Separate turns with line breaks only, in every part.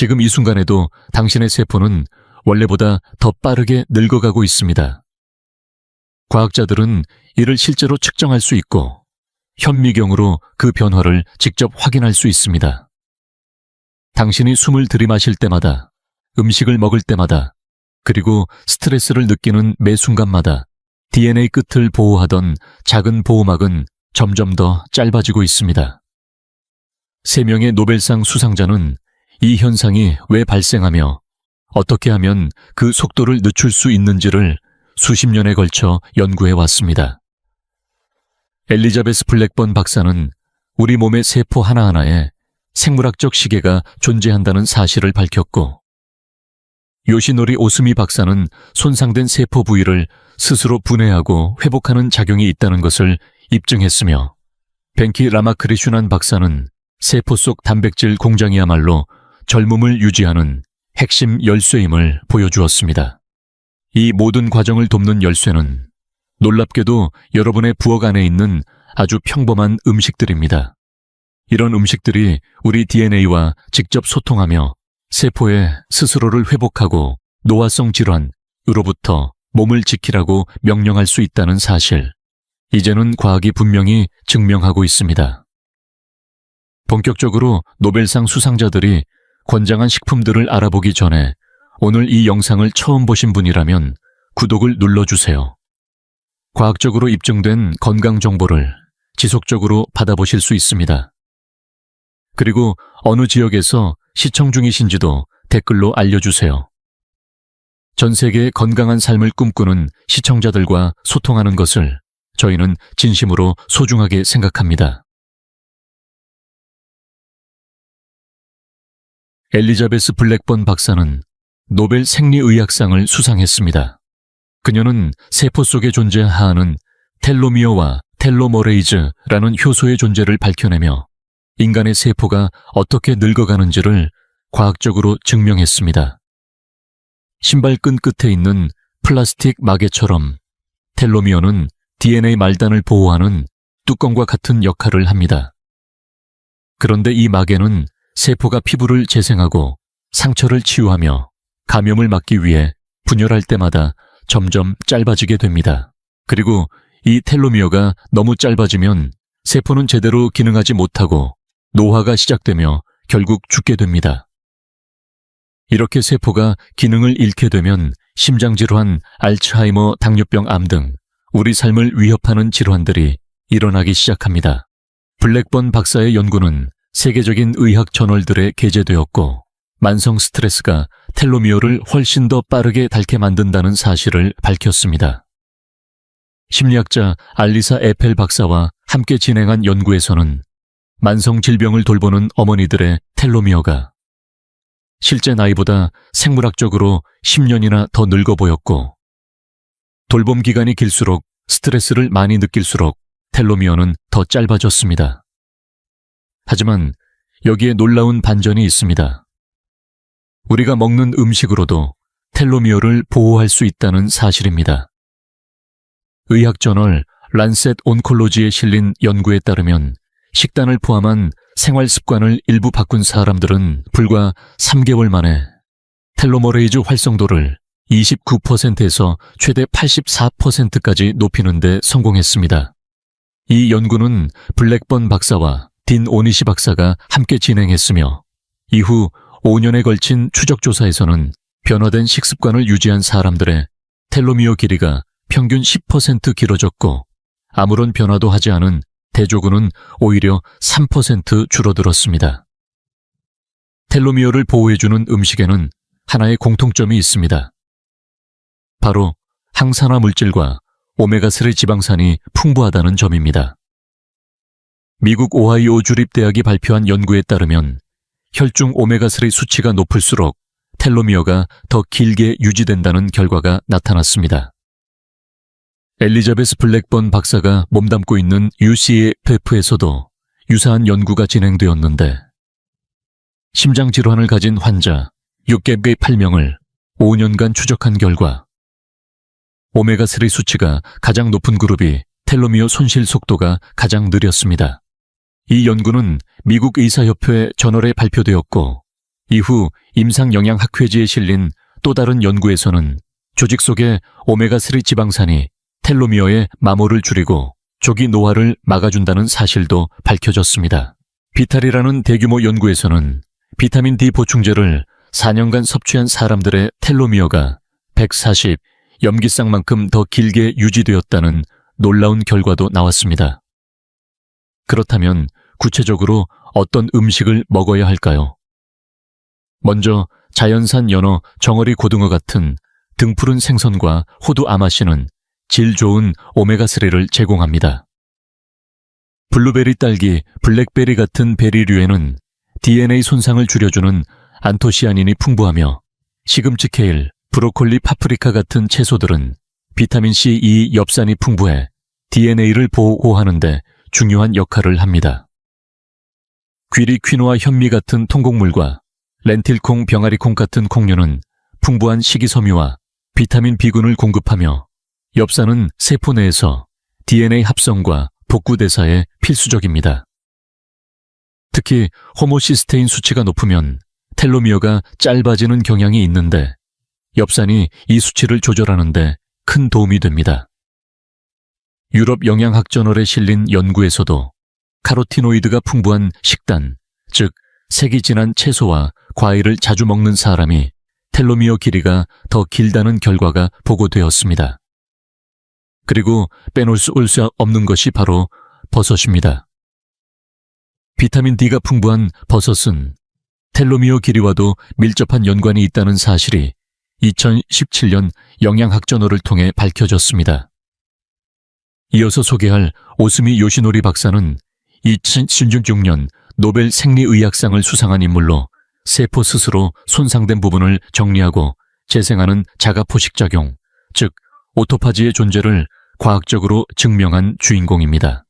지금 이 순간에도 당신의 세포는 원래보다 더 빠르게 늙어가고 있습니다. 과학자들은 이를 실제로 측정할 수 있고 현미경으로 그 변화를 직접 확인할 수 있습니다. 당신이 숨을 들이마실 때마다, 음식을 먹을 때마다, 그리고 스트레스를 느끼는 매 순간마다 DNA 끝을 보호하던 작은 보호막은 점점 더 짧아지고 있습니다. 3명의 노벨상 수상자는 이 현상이 왜 발생하며 어떻게 하면 그 속도를 늦출 수 있는지를 수십 년에 걸쳐 연구해 왔습니다. 엘리자베스 블랙번 박사는 우리 몸의 세포 하나하나에 생물학적 시계가 존재한다는 사실을 밝혔고, 요시노리 오스미 박사는 손상된 세포 부위를 스스로 분해하고 회복하는 작용이 있다는 것을 입증했으며, 벤키 라마크리슈난 박사는 세포 속 단백질 공장이야말로 젊음을 유지하는 핵심 열쇠임을 보여주었습니다. 이 모든 과정을 돕는 열쇠는 놀랍게도 여러분의 부엌 안에 있는 아주 평범한 음식들입니다. 이런 음식들이 우리 DNA와 직접 소통하며 세포에 스스로를 회복하고 노화성 질환으로부터 몸을 지키라고 명령할 수 있다는 사실, 이제는 과학이 분명히 증명하고 있습니다. 본격적으로 노벨상 수상자들이 권장한 식품들을 알아보기 전에 오늘 이 영상을 처음 보신 분이라면 구독을 눌러주세요. 과학적으로 입증된 건강 정보를 지속적으로 받아보실 수 있습니다. 그리고 어느 지역에서 시청 중이신지도 댓글로 알려주세요. 전 세계의 건강한 삶을 꿈꾸는 시청자들과 소통하는 것을 저희는 진심으로 소중하게 생각합니다. 엘리자베스 블랙번 박사는 노벨 생리의학상을 수상했습니다. 그녀는 세포 속에 존재하는 텔로미어와 텔로머레이즈라는 효소의 존재를 밝혀내며 인간의 세포가 어떻게 늙어가는지를 과학적으로 증명했습니다. 신발끈 끝에 있는 플라스틱 마개처럼 텔로미어는 DNA 말단을 보호하는 뚜껑과 같은 역할을 합니다. 그런데 이 마개는 세포가 피부를 재생하고 상처를 치유하며 감염을 막기 위해 분열할 때마다 점점 짧아지게 됩니다. 그리고 이 텔로미어가 너무 짧아지면 세포는 제대로 기능하지 못하고 노화가 시작되며 결국 죽게 됩니다. 이렇게 세포가 기능을 잃게 되면 심장질환, 알츠하이머, 당뇨병, 암 등 우리 삶을 위협하는 질환들이 일어나기 시작합니다. 블랙번 박사의 연구는 세계적인 의학 저널들에 게재되었고, 만성 스트레스가 텔로미어를 훨씬 더 빠르게 닳게 만든다는 사실을 밝혔습니다. 심리학자 알리사 에펠 박사와 함께 진행한 연구에서는 만성 질병을 돌보는 어머니들의 텔로미어가 실제 나이보다 생물학적으로 10년이나 더 늙어 보였고, 돌봄 기간이 길수록 스트레스를 많이 느낄수록 텔로미어는 더 짧아졌습니다. 하지만 여기에 놀라운 반전이 있습니다. 우리가 먹는 음식으로도 텔로미어를 보호할 수 있다는 사실입니다. 의학 저널 란셋 온콜로지에 실린 연구에 따르면 식단을 포함한 생활 습관을 일부 바꾼 사람들은 불과 3개월 만에 텔로머레이즈 활성도를 29%에서 최대 84%까지 높이는 데 성공했습니다. 이 연구는 블랙번 박사와 딘 오니시 박사가 함께 진행했으며, 이후 5년에 걸친 추적 조사에서는 변화된 식습관을 유지한 사람들의 텔로미어 길이가 평균 10% 길어졌고, 아무런 변화도 하지 않은 대조군은 오히려 3% 줄어들었습니다. 텔로미어를 보호해주는 음식에는 하나의 공통점이 있습니다. 바로 항산화 물질과 오메가3 지방산이 풍부하다는 점입니다. 미국 오하이오 주립대학이 발표한 연구에 따르면 혈중 오메가3 수치가 높을수록 텔로미어가 더 길게 유지된다는 결과가 나타났습니다. 엘리자베스 블랙번 박사가 몸담고 있는 UCFF에서도 유사한 연구가 진행되었는데, 심장질환을 가진 환자 608명을 5년간 추적한 결과 오메가3 수치가 가장 높은 그룹이 텔로미어 손실 속도가 가장 느렸습니다. 이 연구는 미국 의사협회 저널에 발표되었고, 이후 임상영양학회지에 실린 또 다른 연구에서는 조직 속의 오메가3 지방산이 텔로미어의 마모를 줄이고 조기 노화를 막아준다는 사실도 밝혀졌습니다. 비탈이라는 대규모 연구에서는 비타민 D 보충제를 4년간 섭취한 사람들의 텔로미어가 140 염기쌍만큼 더 길게 유지되었다는 놀라운 결과도 나왔습니다. 그렇다면 구체적으로 어떤 음식을 먹어야 할까요? 먼저 자연산 연어, 정어리 고등어 같은 등푸른 생선과 호두 아마씨는 질 좋은 오메가3를 제공합니다. 블루베리, 딸기, 블랙베리 같은 베리류에는 DNA 손상을 줄여주는 안토시아닌이 풍부하며 시금치, 케일, 브로콜리, 파프리카 같은 채소들은 비타민C, E, 엽산이 풍부해 DNA를 보호하는 데 중요한 역할을 합니다. 귀리, 퀴노아, 현미 같은 통곡물과 렌틸콩, 병아리콩 같은 콩류는 풍부한 식이섬유와 비타민 B군을 공급하며 엽산은 세포 내에서 DNA 합성과 복구대사에 필수적입니다. 특히 호모시스테인 수치가 높으면 텔로미어가 짧아지는 경향이 있는데 엽산이 이 수치를 조절하는 데 큰 도움이 됩니다. 유럽 영양학 저널에 실린 연구에서도 카로티노이드가 풍부한 식단, 즉 색이 진한 채소와 과일을 자주 먹는 사람이 텔로미어 길이가 더 길다는 결과가 보고되었습니다. 그리고 빼놓을 수 없는 것이 바로 버섯입니다. 비타민 D가 풍부한 버섯은 텔로미어 길이와도 밀접한 연관이 있다는 사실이 2017년 영양학 저널을 통해 밝혀졌습니다. 이어서 소개할 오스미 요시노리 박사는 2016년 노벨 생리의학상을 수상한 인물로 세포 스스로 손상된 부분을 정리하고 재생하는 자가포식작용, 즉 오토파지의 존재를 과학적으로 증명한 주인공입니다.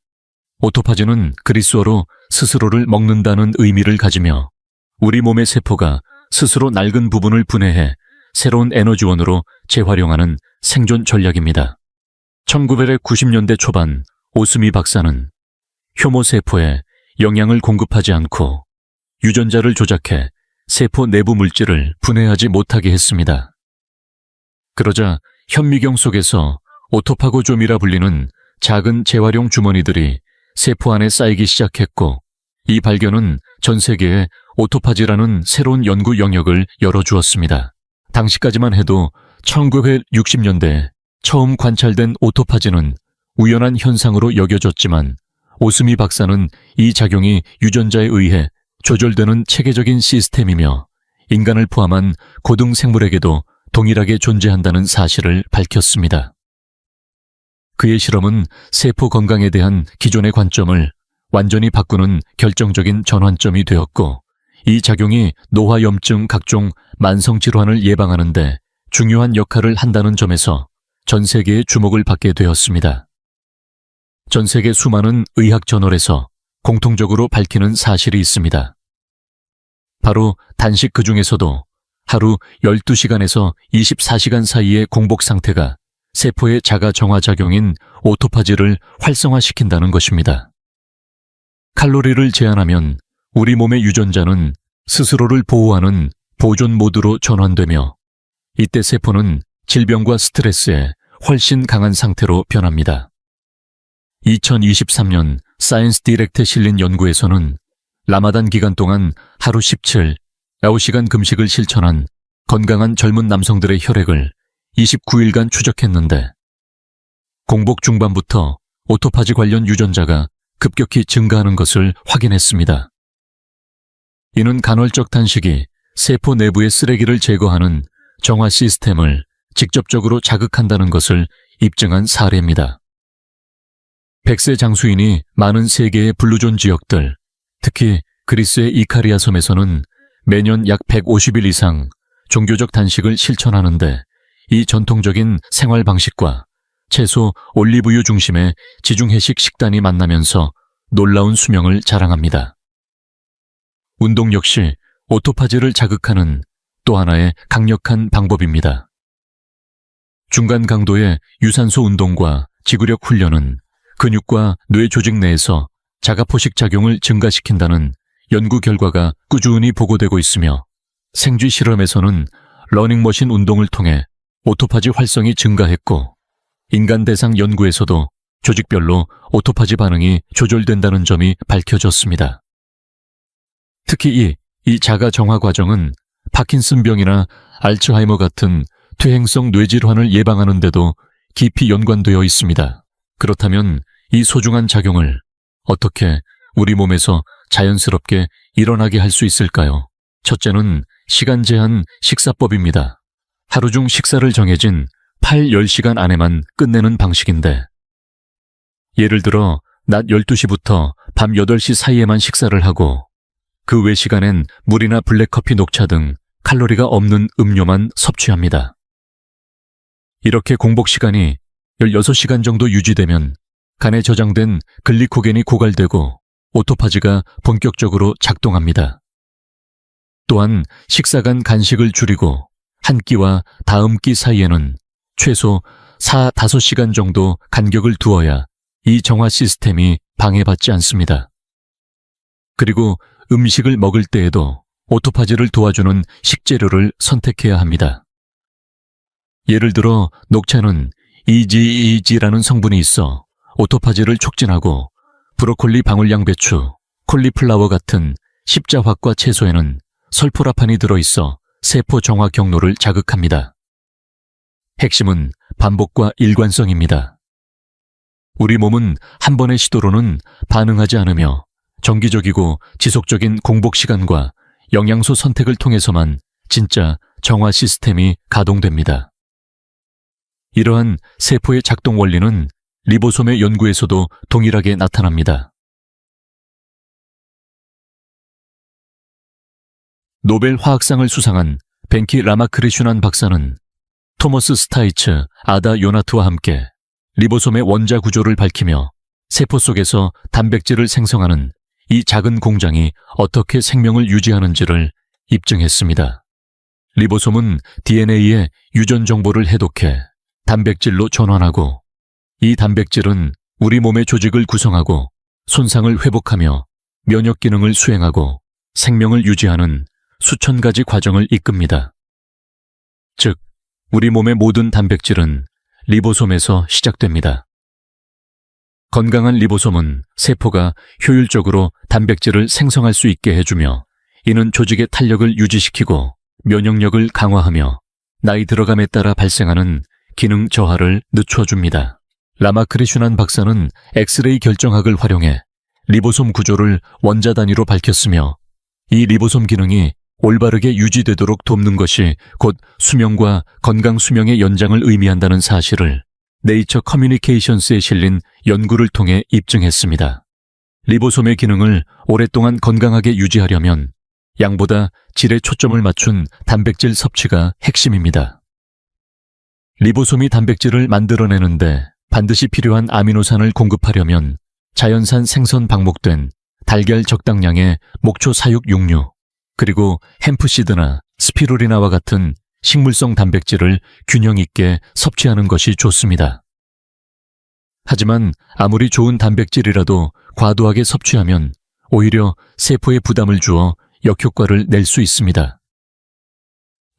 오토파지는 그리스어로 스스로를 먹는다는 의미를 가지며 우리 몸의 세포가 스스로 낡은 부분을 분해해 새로운 에너지원으로 재활용하는 생존 전략입니다. 1990년대 초반 오스미 박사는 효모 세포에 영양을 공급하지 않고 유전자를 조작해 세포 내부 물질을 분해하지 못하게 했습니다. 그러자 현미경 속에서 오토파고좀이라 불리는 작은 재활용 주머니들이 세포 안에 쌓이기 시작했고 이 발견은 전 세계에 오토파지라는 새로운 연구 영역을 열어주었습니다. 당시까지만 해도 1960년대에 처음 관찰된 오토파지는 우연한 현상으로 여겨졌지만 오스미 박사는 이 작용이 유전자에 의해 조절되는 체계적인 시스템이며 인간을 포함한 고등 생물에게도 동일하게 존재한다는 사실을 밝혔습니다. 그의 실험은 세포 건강에 대한 기존의 관점을 완전히 바꾸는 결정적인 전환점이 되었고 이 작용이 노화염증 각종 만성질환을 예방하는 데 중요한 역할을 한다는 점에서 전 세계의 주목을 받게 되었습니다. 전 세계 수많은 의학 저널에서 공통적으로 밝히는 사실이 있습니다. 바로 단식 그 중에서도 하루 12시간에서 24시간 사이의 공복 상태가 세포의 자가 정화작용인 오토파지를 활성화시킨다는 것입니다. 칼로리를 제한하면 우리 몸의 유전자는 스스로를 보호하는 보존 모드로 전환되며 이때 세포는 질병과 스트레스에 훨씬 강한 상태로 변합니다. 2023년 사이언스 디렉트에 실린 연구에서는 라마단 기간 동안 하루 17, 9시간 금식을 실천한 건강한 젊은 남성들의 혈액을 29일간 추적했는데 공복 중반부터 오토파지 관련 유전자가 급격히 증가하는 것을 확인했습니다. 이는 간헐적 단식이 세포 내부의 쓰레기를 제거하는 정화 시스템을 직접적으로 자극한다는 것을 입증한 사례입니다. 100세 장수인이 많은 세계의 블루존 지역들, 특히 그리스의 이카리아 섬에서는 매년 약 150일 이상 종교적 단식을 실천하는데 이 전통적인 생활 방식과 채소, 올리브유 중심의 지중해식 식단이 만나면서 놀라운 수명을 자랑합니다. 운동 역시 오토파지를 자극하는 또 하나의 강력한 방법입니다. 중간 강도의 유산소 운동과 지구력 훈련은 근육과 뇌 조직 내에서 자가포식 작용을 증가시킨다는 연구 결과가 꾸준히 보고되고 있으며 생쥐 실험에서는 러닝머신 운동을 통해 오토파지 활성이 증가했고, 인간 대상 연구에서도 조직별로 오토파지 반응이 조절된다는 점이 밝혀졌습니다. 특히 이 자가 정화 과정은 파킨슨병이나 알츠하이머 같은 퇴행성 뇌질환을 예방하는 데도 깊이 연관되어 있습니다. 그렇다면 이 소중한 작용을 어떻게 우리 몸에서 자연스럽게 일어나게 할 수 있을까요? 첫째는 시간 제한 식사법입니다. 하루 중 식사를 정해진 8-10시간 안에만 끝내는 방식인데, 예를 들어 낮 12시부터 밤 8시 사이에만 식사를 하고 그 외 시간엔 물이나 블랙커피, 녹차 등 칼로리가 없는 음료만 섭취합니다. 이렇게 공복 시간이 16시간 정도 유지되면 간에 저장된 글리코겐이 고갈되고 오토파지가 본격적으로 작동합니다. 또한 식사 간 간식을 줄이고 한 끼와 다음 끼 사이에는 최소 4-5시간 정도 간격을 두어야 이 정화 시스템이 방해받지 않습니다. 그리고 음식을 먹을 때에도 오토파지를 도와주는 식재료를 선택해야 합니다. 예를 들어 녹차는 EGEG라는 성분이 있어 오토파지를 촉진하고, 브로콜리, 방울양배추, 콜리플라워 같은 십자화과 채소에는 설포라판이 들어있어 세포 정화 경로를 자극합니다. 핵심은 반복과 일관성입니다. 우리 몸은 한 번의 시도로는 반응하지 않으며 정기적이고 지속적인 공복 시간과 영양소 선택을 통해서만 진짜 정화 시스템이 가동됩니다. 이러한 세포의 작동 원리는 리보솜의 연구에서도 동일하게 나타납니다. 노벨 화학상을 수상한 벤키 라마크리슈난 박사는 토머스 스타이츠, 아다 요나트와 함께 리보솜의 원자 구조를 밝히며 세포 속에서 단백질을 생성하는 이 작은 공장이 어떻게 생명을 유지하는지를 입증했습니다. 리보솜은 DNA의 유전 정보를 해독해 단백질로 전환하고, 이 단백질은 우리 몸의 조직을 구성하고 손상을 회복하며 면역 기능을 수행하고 생명을 유지하는 수천 가지 과정을 이끕니다. 즉, 우리 몸의 모든 단백질은 리보솜에서 시작됩니다. 건강한 리보솜은 세포가 효율적으로 단백질을 생성할 수 있게 해주며, 이는 조직의 탄력을 유지시키고 면역력을 강화하며 나이 들어감에 따라 발생하는 기능 저하를 늦춰줍니다. 라마크리슈난 박사는 엑스레이 결정학을 활용해 리보솜 구조를 원자 단위로 밝혔으며, 이 리보솜 기능이 올바르게 유지되도록 돕는 것이 곧 수명과 건강 수명의 연장을 의미한다는 사실을 네이처 커뮤니케이션스에 실린 연구를 통해 입증했습니다. 리보솜의 기능을 오랫동안 건강하게 유지하려면 양보다 질에 초점을 맞춘 단백질 섭취가 핵심입니다. 리보솜이 단백질을 만들어내는데 반드시 필요한 아미노산을 공급하려면 자연산 생선 방목된 달걀 적당량의 목초 사육 육류, 그리고 햄프시드나 스피루리나와 같은 식물성 단백질을 균형 있게 섭취하는 것이 좋습니다. 하지만 아무리 좋은 단백질이라도 과도하게 섭취하면 오히려 세포에 부담을 주어 역효과를 낼 수 있습니다.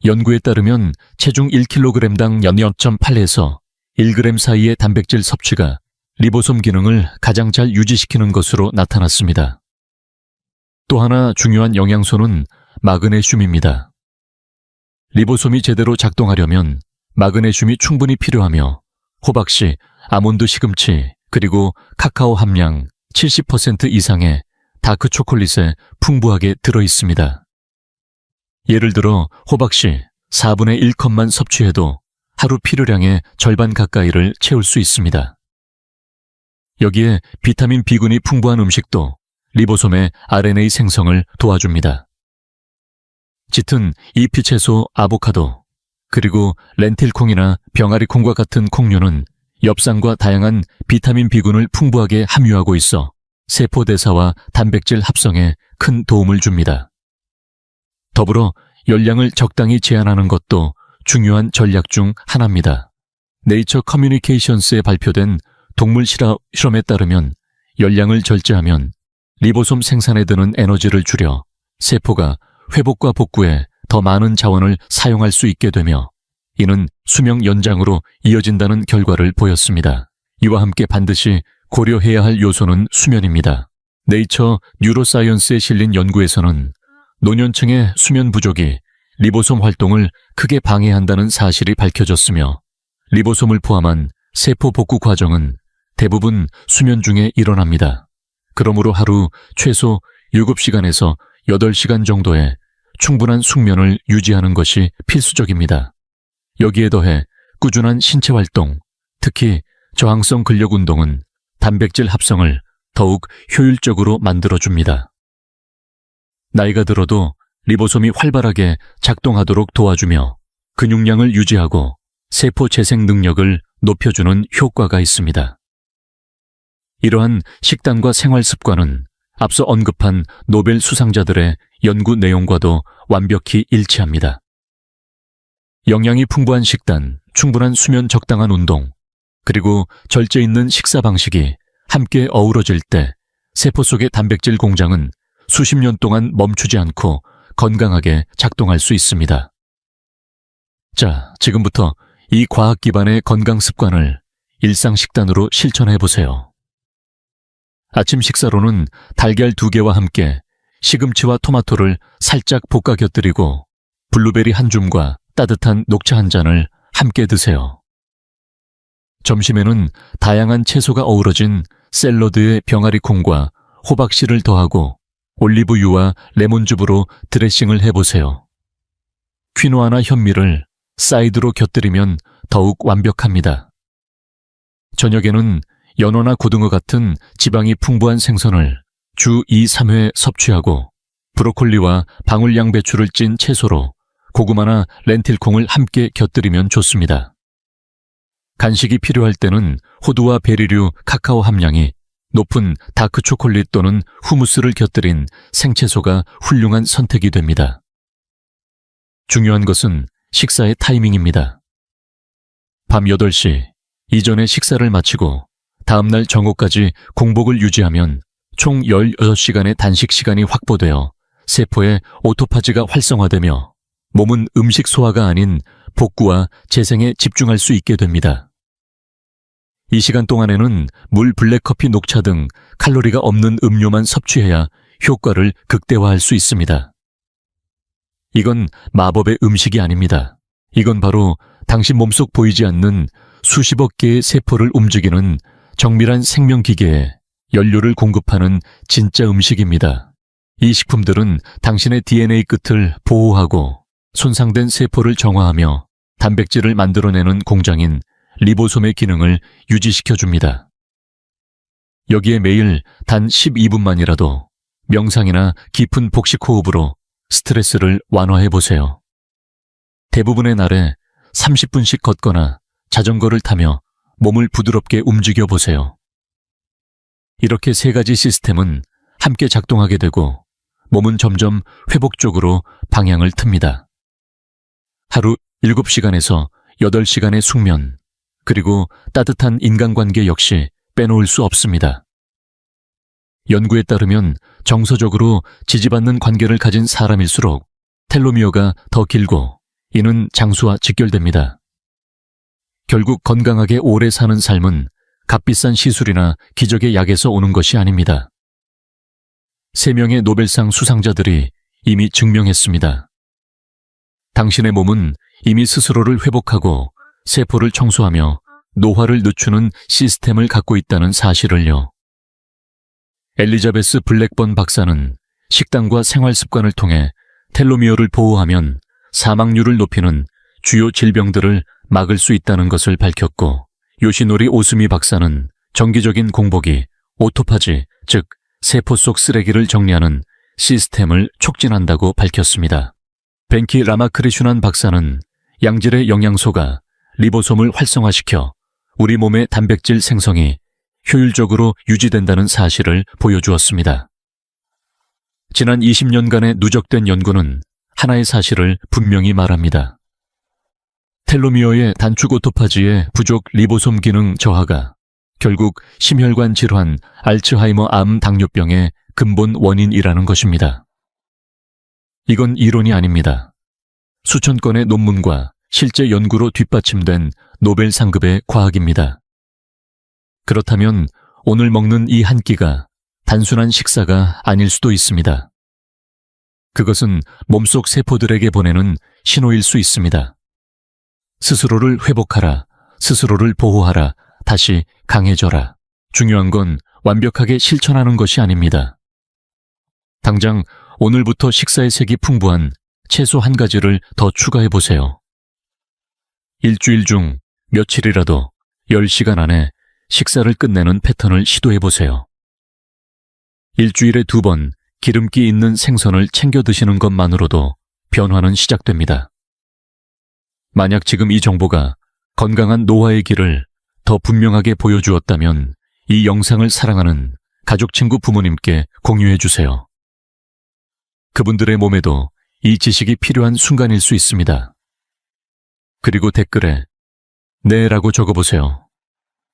연구에 따르면 체중 1kg당 0.8에서 1g 사이의 단백질 섭취가 리보솜 기능을 가장 잘 유지시키는 것으로 나타났습니다. 또 하나 중요한 영양소는 마그네슘입니다. 리보솜이 제대로 작동하려면 마그네슘이 충분히 필요하며, 호박씨, 아몬드 시금치, 그리고 카카오 함량 70% 이상의 다크 초콜릿에 풍부하게 들어있습니다. 예를 들어 호박씨 4분의 1컵만 섭취해도 하루 필요량의 절반 가까이를 채울 수 있습니다. 여기에 비타민 B군이 풍부한 음식도 리보솜의 RNA 생성을 도와줍니다. 짙은 잎이 채소 아보카도, 그리고 렌틸콩이나 병아리콩과 같은 콩류는 엽산과 다양한 비타민 B군을 풍부하게 함유하고 있어 세포 대사와 단백질 합성에 큰 도움을 줍니다. 더불어 열량을 적당히 제한하는 것도 중요한 전략 중 하나입니다. 네이처 커뮤니케이션스에 발표된 동물 실험에 따르면 열량을 절제하면 리보솜 생산에 드는 에너지를 줄여 세포가 회복과 복구에 더 많은 자원을 사용할 수 있게 되며 이는 수명 연장으로 이어진다는 결과를 보였습니다. 이와 함께 반드시 고려해야 할 요소는 수면입니다. 네이처 뉴로사이언스에 실린 연구에서는 노년층의 수면 부족이 리보솜 활동을 크게 방해한다는 사실이 밝혀졌으며 리보솜을 포함한 세포 복구 과정은 대부분 수면 중에 일어납니다. 그러므로 하루 최소 7시간에서 8시간 정도의 충분한 숙면을 유지하는 것이 필수적입니다. 여기에 더해 꾸준한 신체 활동, 특히 저항성 근력 운동은 단백질 합성을 더욱 효율적으로 만들어줍니다. 나이가 들어도 리보솜이 활발하게 작동하도록 도와주며 근육량을 유지하고 세포 재생 능력을 높여주는 효과가 있습니다. 이러한 식단과 생활 습관은 앞서 언급한 노벨 수상자들의 연구 내용과도 완벽히 일치합니다. 영양이 풍부한 식단, 충분한 수면, 적당한 운동, 그리고 절제 있는 식사 방식이 함께 어우러질 때 세포 속의 단백질 공장은 수십 년 동안 멈추지 않고 건강하게 작동할 수 있습니다. 자, 지금부터 이 과학 기반의 건강 습관을 일상 식단으로 실천해 보세요. 아침 식사로는 달걀 2개와 함께 시금치와 토마토를 살짝 볶아 곁들이고 블루베리 한 줌과 따뜻한 녹차 한 잔을 함께 드세요. 점심에는 다양한 채소가 어우러진 샐러드에 병아리 콩과 호박씨를 더하고 올리브유와 레몬즙으로 드레싱을 해보세요. 퀴노아나 현미를 사이드로 곁들이면 더욱 완벽합니다. 저녁에는 연어나 고등어 같은 지방이 풍부한 생선을 주 2, 3회 섭취하고 브로콜리와 방울 양배추를 찐 채소로 고구마나 렌틸콩을 함께 곁들이면 좋습니다. 간식이 필요할 때는 호두와 베리류, 카카오 함량이 높은 다크 초콜릿 또는 후무스를 곁들인 생채소가 훌륭한 선택이 됩니다. 중요한 것은 식사의 타이밍입니다. 밤 8시 이전에 식사를 마치고 다음날 정오까지 공복을 유지하면 총 16시간의 단식 시간이 확보되어 세포의 오토파지가 활성화되며 몸은 음식 소화가 아닌 복구와 재생에 집중할 수 있게 됩니다. 이 시간 동안에는 물, 블랙커피, 녹차 등 칼로리가 없는 음료만 섭취해야 효과를 극대화할 수 있습니다. 이건 마법의 음식이 아닙니다. 이건 바로 당신 몸속 보이지 않는 수십억 개의 세포를 움직이는 정밀한 생명기계에 연료를 공급하는 진짜 음식입니다. 이 식품들은 당신의 DNA 끝을 보호하고 손상된 세포를 정화하며 단백질을 만들어내는 공장인 리보솜의 기능을 유지시켜줍니다. 여기에 매일 단 12분만이라도 명상이나 깊은 복식 호흡으로 스트레스를 완화해보세요. 대부분의 날에 30분씩 걷거나 자전거를 타며 몸을 부드럽게 움직여보세요. 이렇게 3가지 시스템은 함께 작동하게 되고 몸은 점점 회복 쪽으로 방향을 틉니다. 하루 7시간에서 8시간의 숙면, 그리고 따뜻한 인간관계 역시 빼놓을 수 없습니다. 연구에 따르면 정서적으로 지지받는 관계를 가진 사람일수록 텔로미어가 더 길고 이는 장수와 직결됩니다. 결국 건강하게 오래 사는 삶은 값비싼 시술이나 기적의 약에서 오는 것이 아닙니다. 3명의 노벨상 수상자들이 이미 증명했습니다. 당신의 몸은 이미 스스로를 회복하고 세포를 청소하며 노화를 늦추는 시스템을 갖고 있다는 사실을요. 엘리자베스 블랙번 박사는 식단과 생활 습관을 통해 텔로미어를 보호하면 사망률을 높이는 주요 질병들을 막을 수 있다는 것을 밝혔고, 요시노리 오스미 박사는 정기적인 공복이 오토파지, 즉 세포 속 쓰레기를 정리하는 시스템을 촉진한다고 밝혔습니다. 벤키 라마크리슈난 박사는 양질의 영양소가 리보솜을 활성화시켜 우리 몸의 단백질 생성이 효율적으로 유지된다는 사실을 보여주었습니다. 지난 20년간의 누적된 연구는 하나의 사실을 분명히 말합니다. 텔로미어의 단축 오토파지의 부족 리보솜 기능 저하가 결국 심혈관 질환, 알츠하이머, 암, 당뇨병의 근본 원인이라는 것입니다. 이건 이론이 아닙니다. 수천 건의 논문과 실제 연구로 뒷받침된 노벨 상급의 과학입니다. 그렇다면 오늘 먹는 이 한 끼가 단순한 식사가 아닐 수도 있습니다. 그것은 몸속 세포들에게 보내는 신호일 수 있습니다. 스스로를 회복하라, 스스로를 보호하라, 다시 강해져라. 중요한 건 완벽하게 실천하는 것이 아닙니다. 당장 오늘부터 식사의 색이 풍부한 채소 한 가지를 더 추가해 보세요. 일주일 중 며칠이라도 10시간 안에 식사를 끝내는 패턴을 시도해 보세요. 일주일에 2번 기름기 있는 생선을 챙겨 드시는 것만으로도 변화는 시작됩니다. 만약 지금 이 정보가 건강한 노화의 길을 더 분명하게 보여주었다면 이 영상을 사랑하는 가족, 친구, 부모님께 공유해 주세요. 그분들의 몸에도 이 지식이 필요한 순간일 수 있습니다. 그리고 댓글에 네라고 적어보세요.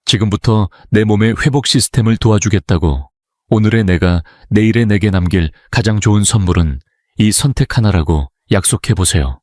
지금부터 내 몸의 회복 시스템을 도와주겠다고 오늘의 내가 내일의 내게 남길 가장 좋은 선물은 이 선택 하나라고 약속해 보세요.